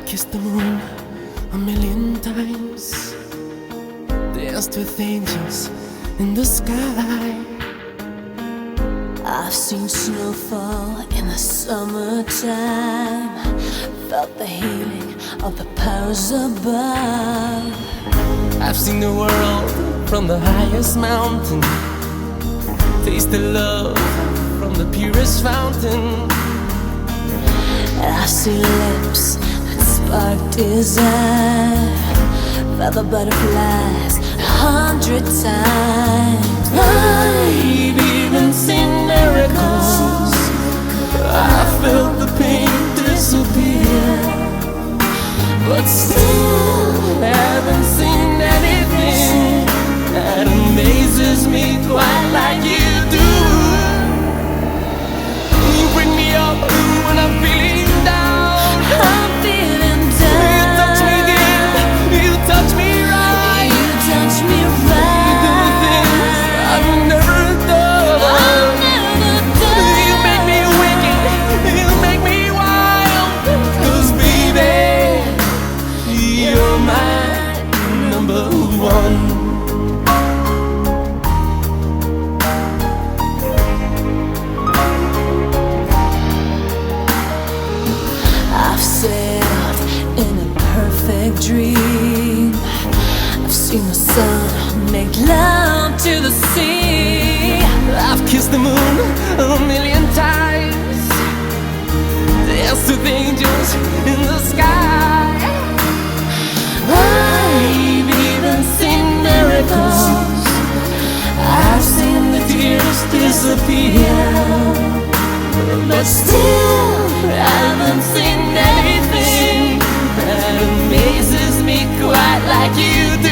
kissed the moon a million times, danced with angels in the sky. I've seen snow fall in the summertime, felt the healing of the powers above. I've seen the world from the highest mountain, tasted love from the purest fountain. I've seen lips that spark desire, felt the butterflies 100 times. I've even seen miracles, I felt the pain disappear, but still haven't seen anything that amazes me quite like you do. You bring me up when I'm feeling down. I'm feeling down. You touch me again, you touch me right. You touch me right. You do things I've never done. I've never done. You make me wicked, you make me wild. 'Cause baby, you're my number one. I've sailed in a perfect dream. I've seen the sun make love to the sea. I've kissed the moon a million times, danced with angels in the sky. I've even seen miracles, I've seen the tears disappear, but still I haven't seen anything that amazes me quite like you do.